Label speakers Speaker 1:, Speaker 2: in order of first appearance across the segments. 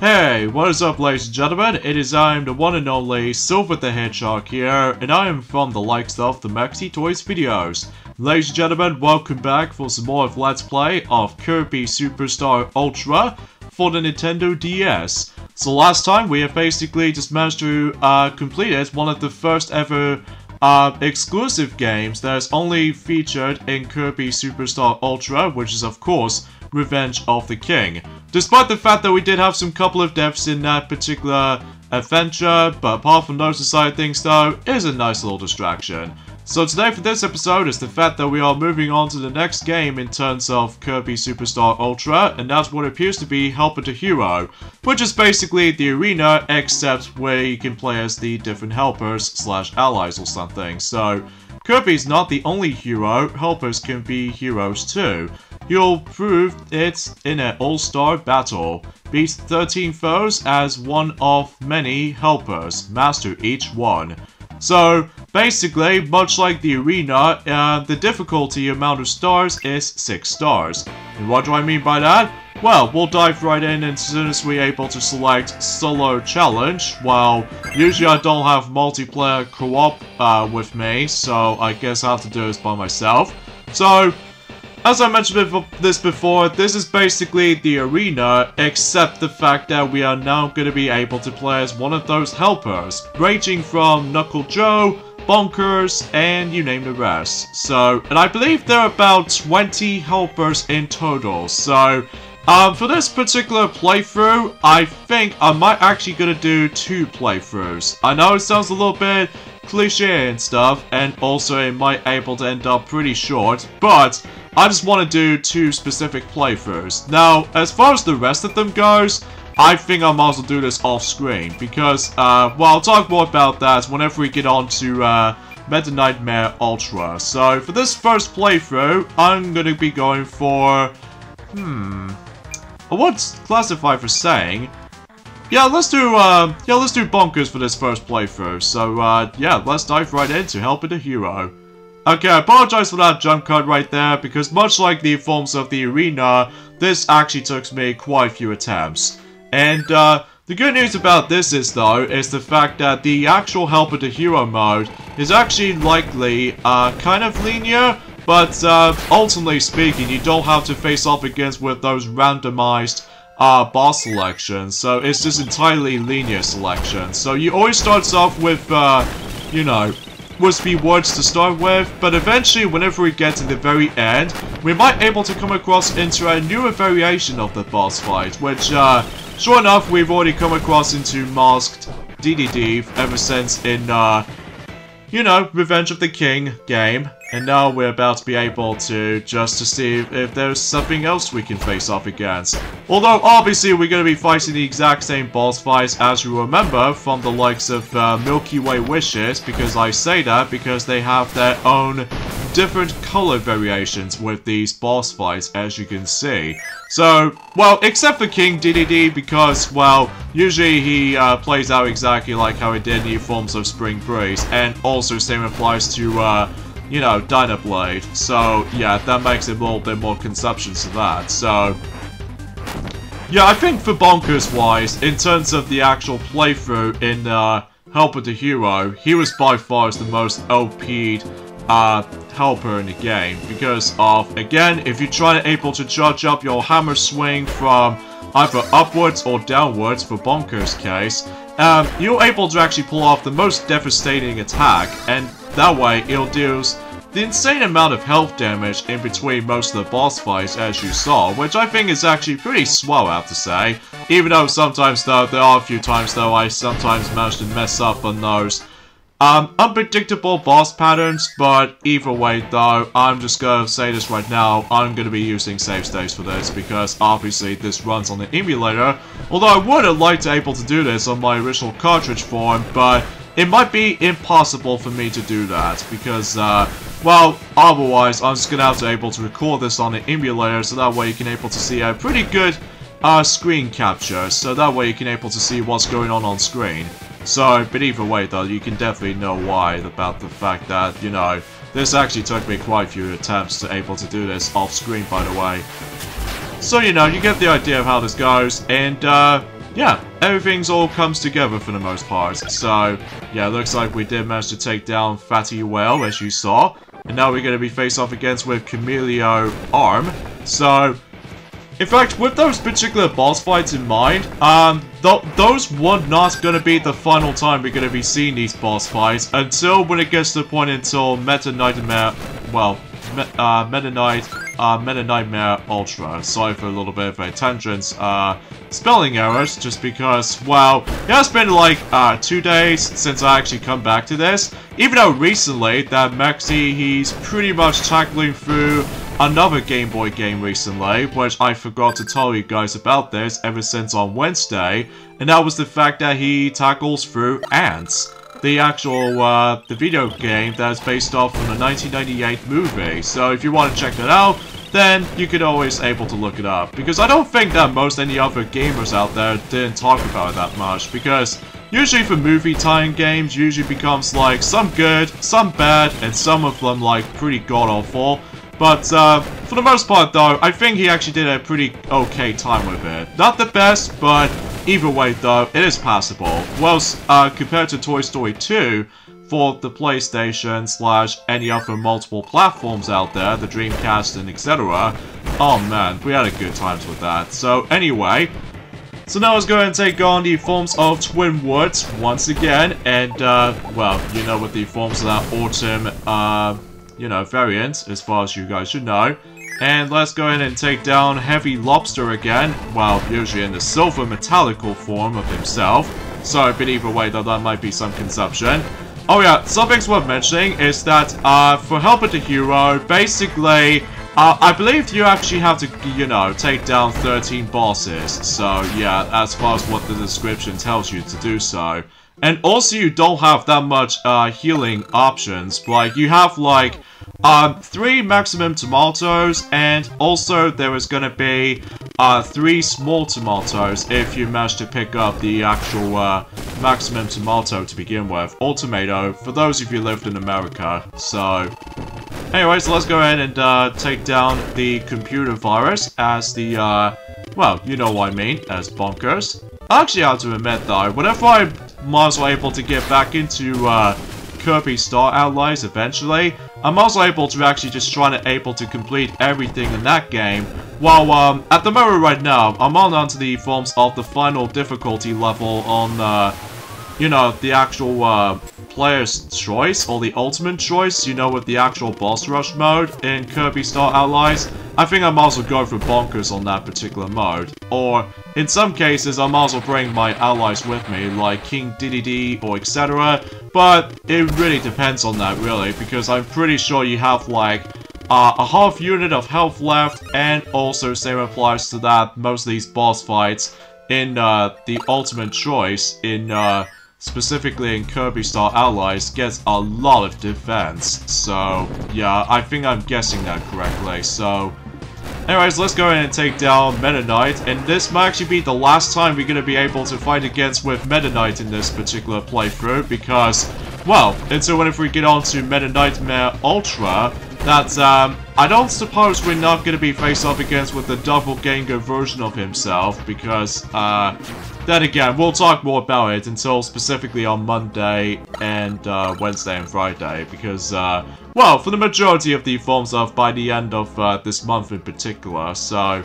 Speaker 1: Hey, what is up ladies and gentlemen? It is I am the one and only Silver the Hedgehog here, and I am from the likes of the Maxi Toys videos. Ladies and gentlemen, welcome back for some more of Let's Play of Kirby Superstar Ultra for the Nintendo DS. So last time we have basically just managed to complete it, one of the first ever exclusive games that is only featured in Kirby Superstar Ultra, which is of course Revenge of the King. Despite the fact that we did have some couple of deaths in that particular adventure, but apart from those side of things though, it is a nice little distraction. So today for this episode is the fact that we are moving on to the next game in terms of Kirby Superstar Ultra, and that's what appears to be Helper to Hero, which is basically the arena except where you can play as the different helpers slash allies or something. So Kirby's not the only hero, helpers can be heroes too. You'll prove it in an all-star battle. Beat 13 foes as one of many helpers. Master each one. So, basically, much like the arena, the difficulty amount of stars is 6 stars. And what do I mean by that? Well, we'll dive right in as soon as we're able to select Solo Challenge. Well, usually I don't have multiplayer co-op with me, so I guess I have to do this by myself. So, as I mentioned before, this is basically the arena, except the fact that we are now going to be able to play as one of those helpers, ranging from Knuckle Joe, Bonkers, and you name the rest. So, and I believe there are about 20 helpers in total, so for this particular playthrough, I think I might actually gonna do 2 playthroughs. I know it sounds a little bit cliche and stuff, and also it might able to end up pretty short, but I just want to do 2 specific playthroughs. Now, as far as the rest of them goes, I think I might as well do this off screen, because, well, I'll talk more about that whenever we get on to Meta Nightmare Ultra. So, for this first playthrough, I'm gonna be going for, I would classify for saying, yeah, let's do Bonkers for this first playthrough. So, yeah, let's dive right into Helper the Hero. Okay, I apologize for that jump cut right there, because much like the forms of the arena, this actually took me quite a few attempts. And, the good news about this is, though, is the fact that the actual Helper to Hero mode is actually likely, kind of linear, but, ultimately speaking, you don't have to face off against with those randomized, boss selections, so it's just entirely linear selection. So you always starts off with, you know, wispy woods to start with, but eventually whenever we get to the very end, we might able to come across into a newer variation of the boss fight, which, sure enough, we've already come across into Masked DDD ever since in, you know, Revenge of the King game. And now we're about to be able to just to see if there's something else we can face off against. Although obviously we're going to be fighting the exact same boss fights as you remember from the likes of Milky Way Wishes, because I say that because they have their own different color variations with these boss fights, as you can see. So, well, except for King DDD, because, well, usually he plays out exactly like how he did in the forms of Spring Breeze, and also same applies to you know, Dynablade. So, yeah, that makes it a little bit more conceptions to that. So, yeah, I think for Bonkers-wise, in terms of the actual playthrough in Helper to Hero, he was by far the most OP'd helper in the game. Because of, again, if you're trying to able to judge up your hammer swing from either upwards or downwards for Bonkers' case, you're able to actually pull off the most devastating attack, and that way it'll do the insane amount of health damage in between most of the boss fights, as you saw, which I think is actually pretty swell, I have to say. Even though sometimes though, there are a few times though I sometimes manage to mess up on those unpredictable boss patterns, but either way though, I'm just gonna say this right now, I'm gonna be using save states for this, because obviously this runs on the emulator, although I would have liked to able to do this on my original cartridge form, but it might be impossible for me to do that, because, well, otherwise I'm just gonna have to able to record this on the emulator, so that way you can able to see a pretty good screen capture, so that way you can able to see what's going on screen. So, but either way though, you can definitely know why, about the fact that, you know, this actually took me quite a few attempts to able to do this off screen, by the way. So, you know, you get the idea of how this goes, and, yeah, everything's all comes together for the most part. So, yeah, looks like we did manage to take down Fatty Whale, as you saw. And now we're going to be face off against with Chameleon Arm. So, in fact, with those particular boss fights in mind, those were not going to be the final time we're going to be seeing these boss fights until when it gets to the point until Meta Nightmare Ultra. Sorry for a little bit of a tangent, spelling errors, just because, well, it has been like 2 days since I actually come back to this. Even though recently that Maxi, he's pretty much tackling through another Game Boy game recently, which I forgot to tell you guys about this ever since on Wednesday, and that was the fact that he tackles through Ants. The actual, the video game that is based off from the 1998 movie. So if you want to check that out, then you could always able to look it up. Because I don't think that most any other gamers out there didn't talk about it that much. Because usually for movie tie-in games, usually becomes like some good, some bad, and some of them like pretty god-awful. But for the most part though, I think he actually did a pretty okay time with it. Not the best, but either way though, it is passable. Well, compared to Toy Story 2, for the PlayStation / any other multiple platforms out there, the Dreamcast and etc. Oh man, we had a good times with that. So anyway, so now let's go ahead and take on the forms of Twin Woods once again. And well, you know what the forms of that autumn you know, variant, as far as you guys should know. And let's go ahead and take down Heavy Lobster again, well, usually in the silver metallical form of himself. Sorry, but either way, though, that might be some conception. Oh yeah, something's worth mentioning is that, for Helper the Hero, basically, I believe you actually have to, you know, take down 13 bosses. So, yeah, as far as what the description tells you to do so. And also, you don't have that much healing options. Like, you have, like, 3 maximum tomatoes, and also there is gonna be 3 small tomatoes if you manage to pick up the actual maximum tomato to begin with. Or tomato, for those of you who lived in America. So, anyways, let's go ahead and take down the computer virus as the, well, you know what I mean, as Bonkers. I actually have to admit though, whenever I'm also able to get back into Kirby Star Allies eventually, I'm also able to actually just try to complete everything in that game. While at the moment right now, I'm on to the forms of the final difficulty level on you know, the actual player's choice, or the ultimate choice, you know, with the actual boss rush mode in Kirby Star Allies. I think I'm also going for Bonkers on that particular mode. Or, in some cases, I'm also bringing my allies with me, like King Dedede or etc. But it really depends on that, really, because I'm pretty sure you have, like, a half unit of health left, and also same applies to that, most of these boss fights in the ultimate choice, in specifically in Kirby Star Allies, gets a lot of defense. So, yeah, I think I'm guessing that correctly. So, anyways, let's go ahead and take down Meta Knight, and this might actually be the last time we're going to be able to fight against with Meta Knight in this particular playthrough, because, well, until whenever we get on to Meta Nightmare Ultra, that, I don't suppose we're not going to be faced off against with the doppelganger version of himself, because, then again, we'll talk more about it until specifically on Monday and Wednesday and Friday, because, well, for the majority of the forms of by the end of this month in particular. So,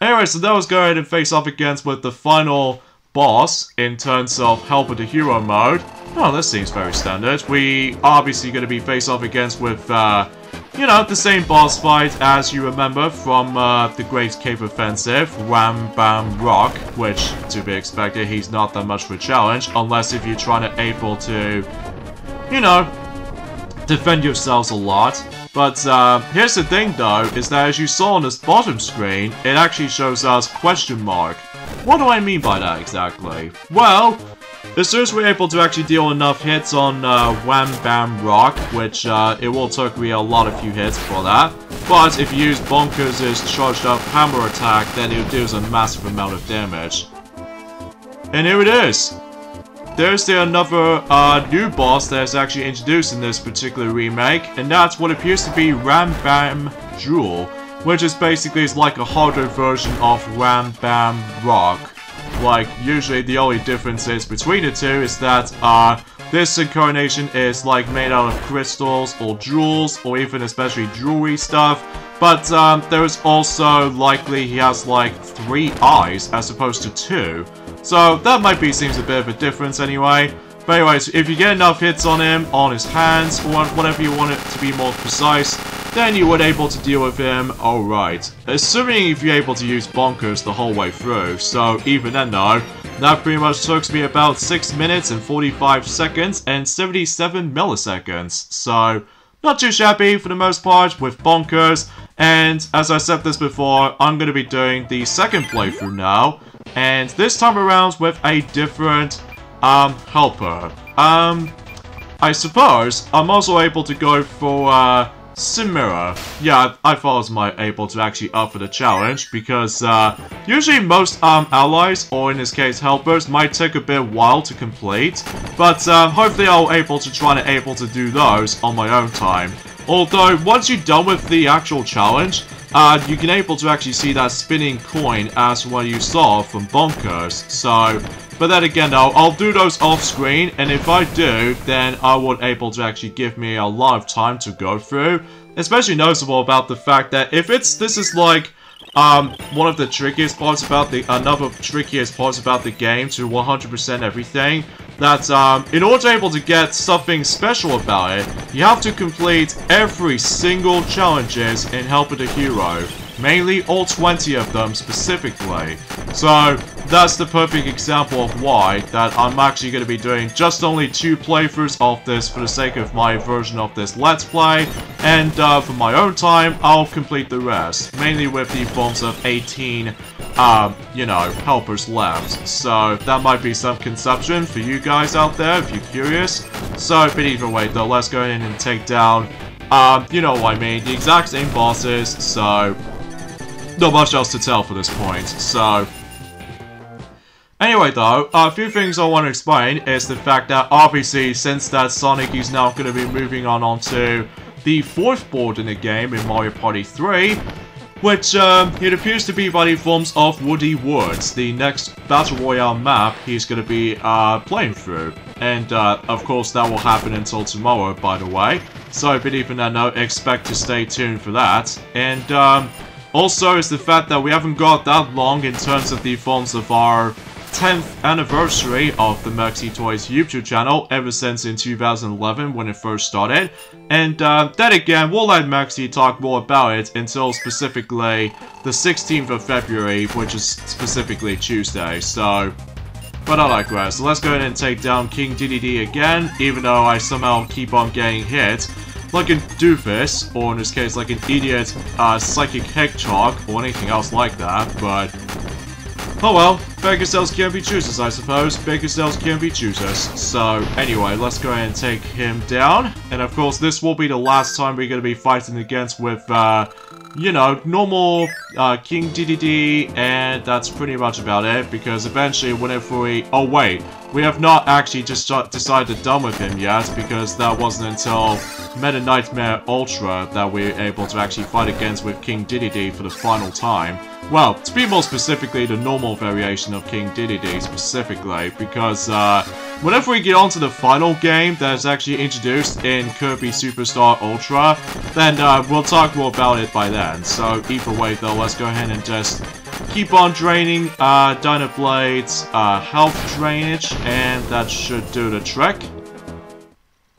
Speaker 1: anyway, so that was go ahead and face off against with the final boss in terms of Helper the Hero mode. Oh, this seems very standard. We obviously going to be face off against with, you know, the same boss fight as you remember from the Great Cape Offensive, Wham Bam Rock, which, to be expected, he's not that much of a challenge, unless if you're trying to able to, you know, defend yourselves a lot. But here's the thing though, is that as you saw on this bottom screen, it actually shows us question mark. What do I mean by that exactly? Well, as soon as we're able to actually deal enough hits on Wham Bam Rock, which it will take me a lot of few hits for that, but if you use Bonkers' charged up hammer attack, then it deals a massive amount of damage. And here it is! There's another new boss that is actually introduced in this particular remake, and that's what appears to be Ram Bam Jewel. which is basically like a harder version of Ram Bam Rock. Like, usually the only differences between the two is that, this incarnation is like made out of crystals or jewels or even especially jewelry stuff. But there is also likely he has like 3 eyes as opposed to 2. So that might be seems a bit of a difference anyway. But anyways, if you get enough hits on him, on his hands, or whatever you want it to be more precise, then you would able to deal with him alright. Assuming if you're able to use Bonkers the whole way through. So even then though, that pretty much took me about 6 minutes and 45 seconds and 77 milliseconds. So not too shabby for the most part with Bonkers. And as I said this before, I'm going to be doing the second playthrough now. And this time around with a different helper. I suppose I'm also able to go for Simirror. Yeah, I thought I was able to actually up for the challenge because usually most allies, or in this case helpers, might take a bit while to complete. But hopefully I'll able to try to able to do those on my own time. Although once you're done with the actual challenge, you can able to actually see that spinning coin as what you saw from Bonkers. So, but then again though, I'll do those off screen, and if I do, then I would able to actually give me a lot of time to go through. Especially noticeable about the fact that if this is like one of the trickiest parts about another trickiest parts about the game to 100% everything, that in order to able to get something special about it, you have to complete every single challenges in Helper the Hero. Mainly all 20 of them specifically. So that's the perfect example of why that I'm actually going to be doing just only 2 playthroughs of this for the sake of my version of this Let's Play. And for my own time, I'll complete the rest. Mainly with the forms of 18, you know, helpers left. So that might be some conception for you guys out there if you're curious. So, but either way though, let's go in and take down, you know what I mean, the exact same bosses. So not much else to tell for this point, so anyway though, a few things I want to explain is the fact that obviously since that Sonic is now going to be moving on to the 4th board in the game in Mario Party 3, which it appears to be by the forms of Woody Woods, the next Battle Royale map he's going to be playing through. And of course that will happen until tomorrow, by the way, so but even then, expect to stay tuned for that. And also is the fact that we haven't got that long in terms of the forms of our 10th anniversary of the Maxi Toys YouTube channel ever since in 2011 when it first started. And then again, we'll let Maxi talk more about it until specifically the 16th of February, which is specifically Tuesday, so but I digress. So let's go ahead and take down King DDD again, even though I somehow keep on getting hit. Like a doofus, or in this case like an idiot psychic hedgehog, or anything else like that, but oh well, bigger cells can be choosers, I suppose. Bigger cells can be choosers. So anyway, let's go ahead and take him down. And of course, this will be the last time we're going to be fighting against with, you know, normal King DDD, and that's pretty much about it, because eventually whenever we... Oh wait, we have not actually just decided done with him yet, because that wasn't until Meta Nightmare Ultra that we were able to actually fight against with King DDD for the final time. Well, to be more specifically, the normal variation of King DDD specifically, because whenever we get onto the final game that is actually introduced in Kirby Superstar Ultra, then we'll talk more about it by then. So either way though, let's go ahead and just keep on draining Dino Blade's health drainage, and that should do the trick.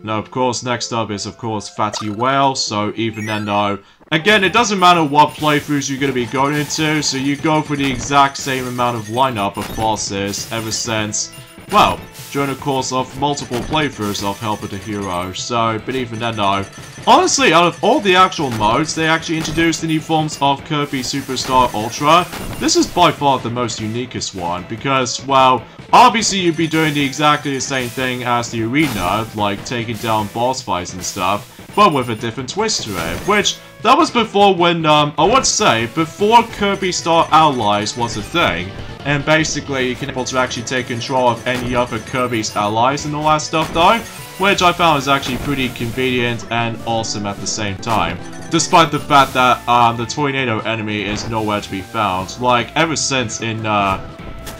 Speaker 1: Now, of course, next up is, of course, Fatty Whale, so even then, though, again, it doesn't matter what playthroughs you're going to be going into, so you go for the exact same amount of lineup of bosses ever since, well, during the course of multiple playthroughs of Helper the Hero. So, but even then, though, honestly, out of all the actual modes they actually introduced in the forms of Kirby Superstar Ultra, this is by far the most uniquest one, because, well, obviously you'd be doing exactly the same thing as the arena, like taking down boss fights and stuff, but with a different twist to it, which, that was before when, I would say, before Kirby Star Allies was a thing, and basically you can be able to actually take control of any other Kirby's allies and all that stuff though, which I found is actually pretty convenient and awesome at the same time. despite the fact that the tornado enemy is nowhere to be found. Like, ever since in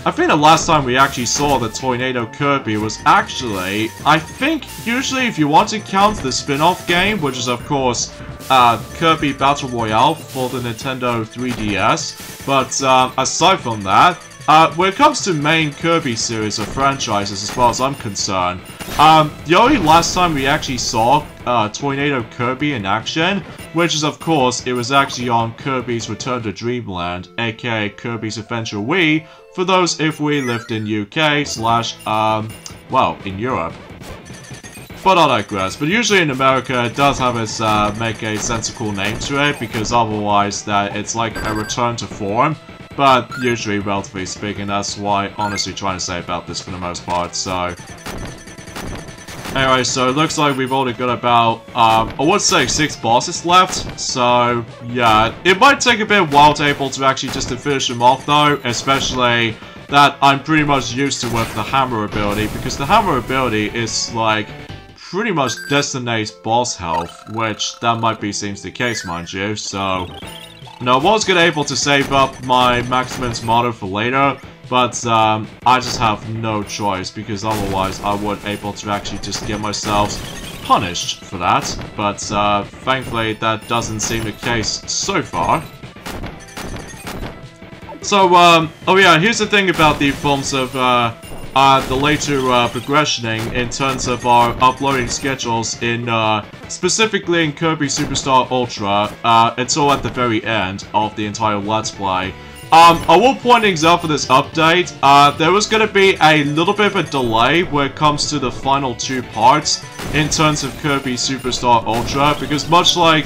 Speaker 1: I think the last time we actually saw the Tornado Kirby was actually, I think, usually if you want to count the spin-off game, which is of course Kirby Battle Royale for the Nintendo 3DS, but aside from that, when it comes to main Kirby series of franchises, as far as I'm concerned, the only last time we actually saw Tornado Kirby in action, which is of course, it was actually on Kirby's Return to Dreamland, aka Kirby's Adventure Wii, for those if we lived in UK / well, in Europe. But I digress. But usually in America, it does have its make a sensical name to it, because otherwise that it's like a return to form. But usually, relatively speaking, that's why honestly trying to say about this for the most part, so... Anyway, so it looks like we've only got about, I would say 6 bosses left, so yeah, it might take a bit of while to able to actually just to finish them off though, especially that I'm pretty much used to with the hammer ability, because the hammer ability is like pretty much designates boss health, which that might be seems the case, mind you, so... No, I was gonna able to save up my Maximum's motto for later, but I just have no choice, because otherwise I would able to actually just get myself punished for that. But thankfully that doesn't seem the case so far. So, oh yeah, here's the thing about the forms of the later progressioning in terms of our uploading schedules in specifically in Kirby Superstar Ultra until at the very end of the entire Let's Play. I will point things out for this update. There was going to be a little bit of a delay when it comes to the final 2 parts in terms of Kirby Superstar Ultra, because much like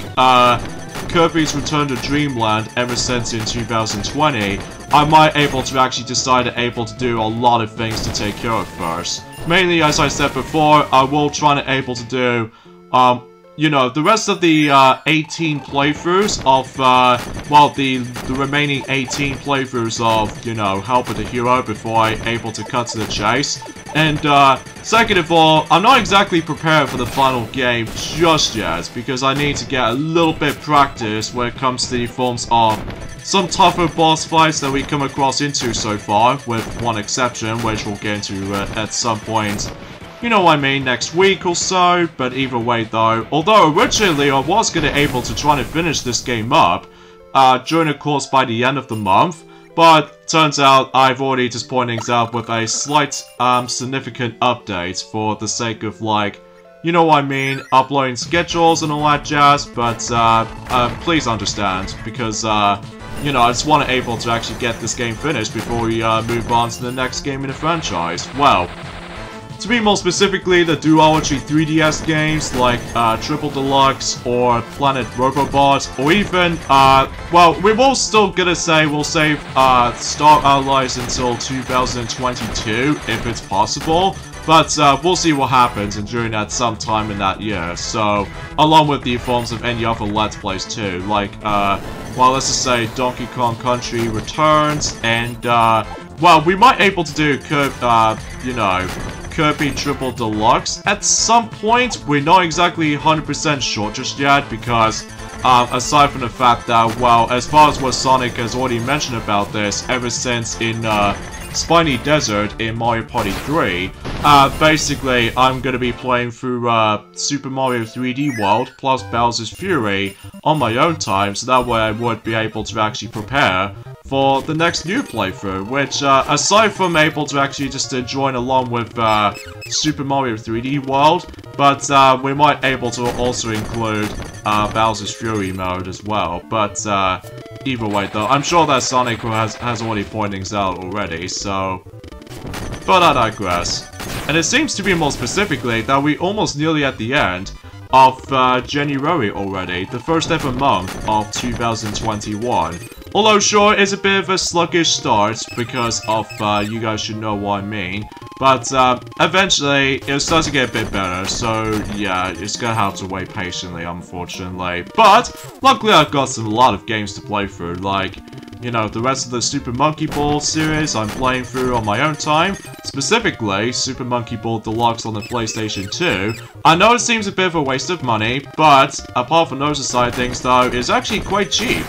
Speaker 1: Kirby's Return to Dreamland ever since in 2020, I might able to actually decide to do a lot of things to take care of first. Mainly, as I said before, I will try to able to do, you know, the rest of the 18 playthroughs of, well, the remaining 18 playthroughs of, you know, Helper the Hero before I able to cut to the chase. And, second of all, I'm not exactly prepared for the final game just yet, because I need to get a little bit practice when it comes to the forms of some tougher boss fights that we come across into so far, with one exception, which we'll get into at some point. You know what I mean, next week or so, but either way though, although originally I was able to try to finish this game up during the course by the end of the month, but turns out I've already just pointed things out with a slight significant update for the sake of like, you know what I mean, uploading schedules and all that jazz, but please understand, because you know, I just want to able to actually get this game finished before we move on to the next game in the franchise. Well, to be more specifically, the Duology 3DS games like Triple Deluxe or Planet Robobot, or even, well, we will still gonna say we'll save Star Allies until 2022 if it's possible, but we'll see what happens and during that sometime in that year. So, along with the forms of any other Let's Plays too, like, well, let's just say Donkey Kong Country Returns, and, well, we might able to do, you know, Kirby Triple Deluxe at some point. We're not exactly 100% sure just yet, because aside from the fact that, well, as far as what Sonic has already mentioned about this ever since in Spiny Desert in Mario Party 3, basically I'm gonna be playing through Super Mario 3D World plus Bowser's Fury on my own time, so that way I would be able to actually prepare for the next new playthrough, which, aside from able to actually just join along with Super Mario 3D World, but we might able to also include Bowser's Fury mode as well. But either way though, I'm sure that Sonic has already pointed things out already, so... But I digress. And it seems to be more specifically that we're almost nearly at the end of January already, the first ever month of 2021. Although sure, it's a bit of a sluggish start because of, you guys should know what I mean. But eventually, it starts to get a bit better, so yeah, it's gonna have to wait patiently, unfortunately. But luckily I've got a lot of games to play through, like, you know, the rest of the Super Monkey Ball series I'm playing through on my own time. Specifically, Super Monkey Ball Deluxe on the PlayStation 2. I know it seems a bit of a waste of money, but apart from those side things though, it's actually quite cheap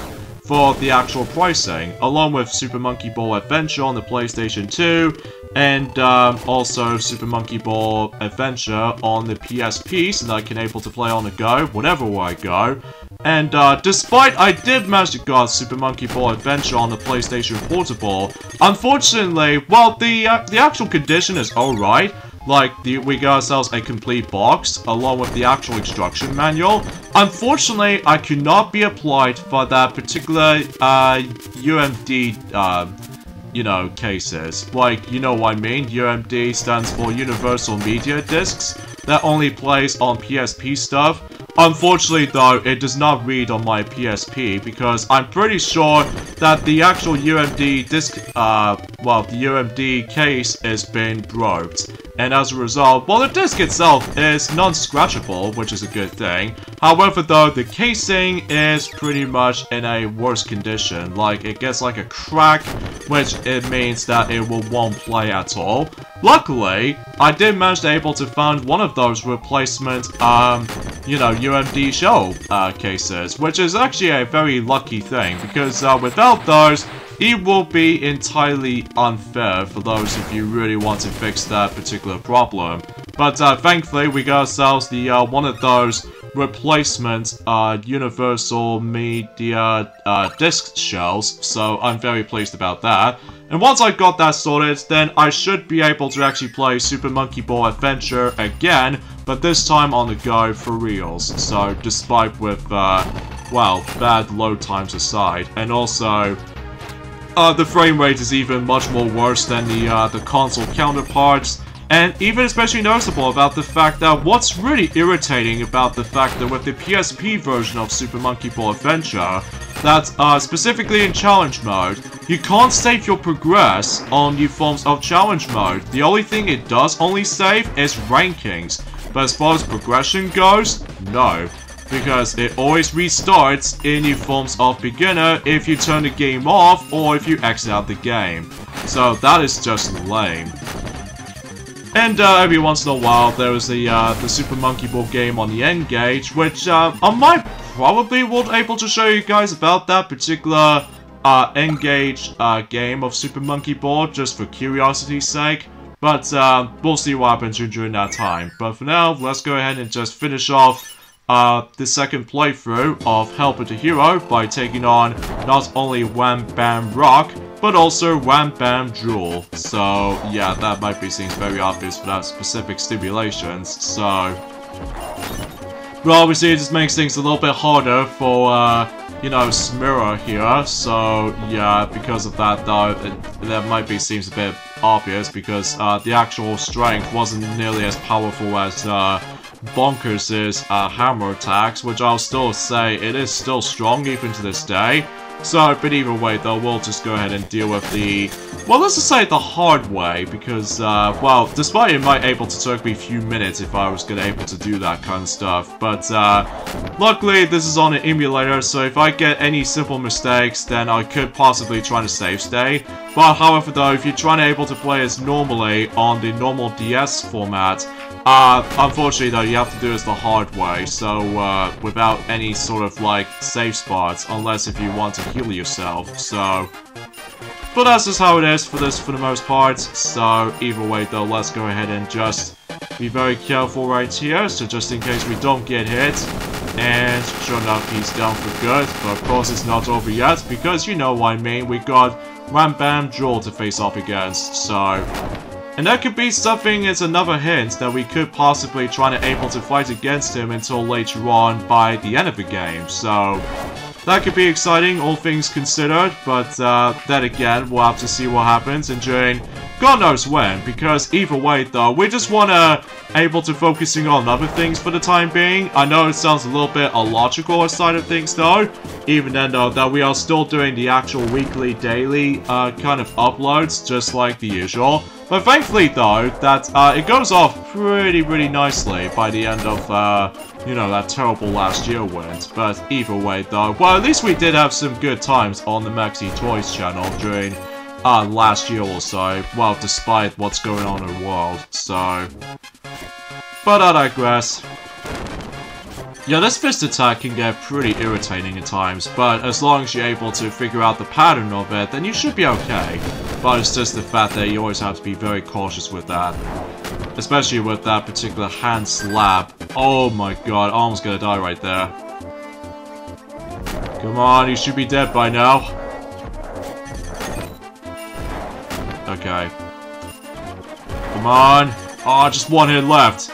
Speaker 1: for the actual pricing, along with Super Monkey Ball Adventure on the PlayStation 2, and also Super Monkey Ball Adventure on the PSP, so that I can able to play on the go, whenever I go. And despite I did manage to get Super Monkey Ball Adventure on the PlayStation Portable, unfortunately, well, the actual condition is alright. Like, we got ourselves a complete box, along with the actual instruction manual. Unfortunately, I could not be applied for that particular, UMD, you know, cases. Like, you know what I mean? UMD stands for Universal Media Discs. That only plays on PSP stuff. Unfortunately, though, it does not read on my PSP, because I'm pretty sure that the actual UMD disc, well, the UMD case has been broke. And as a result, well, the disc itself is non-scratchable, which is a good thing. However, though, the casing is pretty much in a worse condition. Like, it gets like a crack, which it means that it won't play at all. Luckily, I did manage to able to find one of those replacement, you know, UMD shell cases, which is actually a very lucky thing, because without those, it will be entirely unfair for those of you who really want to fix that particular problem. But thankfully, we got ourselves the one of those replacement Universal Media disc shells, so I'm very pleased about that. And once I got that sorted, then I should be able to actually play Super Monkey Ball Adventure again, but this time on the go for reals. So, despite with, well, bad load times aside, and also, the frame rate is even much more worse than the console counterparts. And even especially noticeable about the fact that what's really irritating about the fact that with the PSP version of Super Monkey Ball Adventure, that specifically in challenge mode, you can't save your progress on new forms of challenge mode. The only thing it does only save is rankings. But as far as progression goes, no. Because it always restarts in new forms of beginner if you turn the game off or if you exit out the game. So that is just lame. And every once in a while, there is the Super Monkey Ball game on the N-Gage, which I might probably will able to show you guys about that particular N-Gage game of Super Monkey Ball, just for curiosity's sake. But we'll see what happens during that time. But for now, let's go ahead and just finish off the second playthrough of Helper to Hero by taking on not only Wham Bam Rock, but also Wham Bam Jewel. So yeah, that might be seems very obvious without specific stipulations. So, but obviously it just makes things a little bit harder for you know, Simirror here. So yeah, because of that though, that might be seems a bit obvious because the actual strength wasn't nearly as powerful as Bonkers' hammer attacks, which I'll still say it is still strong even to this day. So, but either way though, we'll just go ahead and deal with the, well, let's just say the hard way, because, well, despite it might able to take me a few minutes if I was gonna able to do that kind of stuff, but, luckily this is on an emulator, so if I get any simple mistakes, then I could possibly try to save state. But, however though, if you're trying to able to play as normally on the normal DS format, unfortunately though, you have to do this the hard way, so, without any sort of, like, save spots, unless if you want to heal yourself, so. But that's just how it is for this, for the most part, so either way though, let's go ahead and just be very careful right here, so just in case we don't get hit. And sure enough, he's down for good, but of course it's not over yet, because you know what I mean, we got Wham Bam Jewel to face off against, so. And that could be something as another hint that we could possibly try to able to fight against him until later on by the end of the game, so. That could be exciting, all things considered, but then again, we'll have to see what happens and during God knows when, because either way though, we just wanna able to focusing on other things for the time being. I know it sounds a little bit illogical side of things though, even then though, that we are still doing the actual weekly, daily kind of uploads, just like the usual. But thankfully though, that it goes off pretty nicely by the end of you know, that terrible last year went. But either way though, well, at least we did have some good times on the Maxi Toys channel during last year or so. Well, despite what's going on in the world, so... But I digress. Yeah, this fist attack can get pretty irritating at times, but as long as you're able to figure out the pattern of it, then you should be okay. But it's just the fact that you always have to be very cautious with that. Especially with that particular hand slap. Oh my god, almost gonna die right there. Come on, you should be dead by now. Okay. Come on. Oh, just one hit left.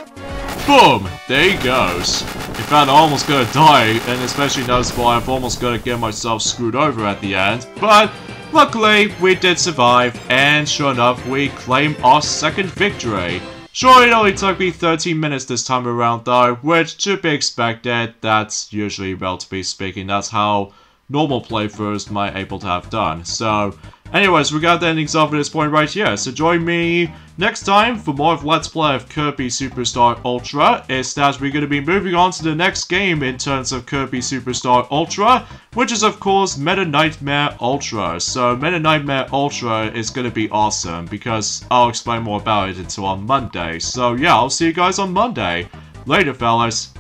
Speaker 1: Boom! There he goes. In fact, I'm almost gonna die, and especially noticeable, I'm almost gonna get myself screwed over at the end. But luckily, we did survive, and sure enough, we claim our second victory. Sure, it only took me 13 minutes this time around though, which should be expected. That's usually, relatively speaking, that's how normal playthroughs might able to have done. So, anyways, we got the endings off at this point right here. So join me next time for more of Let's Play of Kirby Superstar Ultra. It's that we're going to be moving on to the next game in terms of Kirby Superstar Ultra, which is of course Meta Nightmare Ultra. So Meta Nightmare Ultra is going to be awesome because I'll explain more about it until on Monday. So yeah, I'll see you guys on Monday. Later, fellas.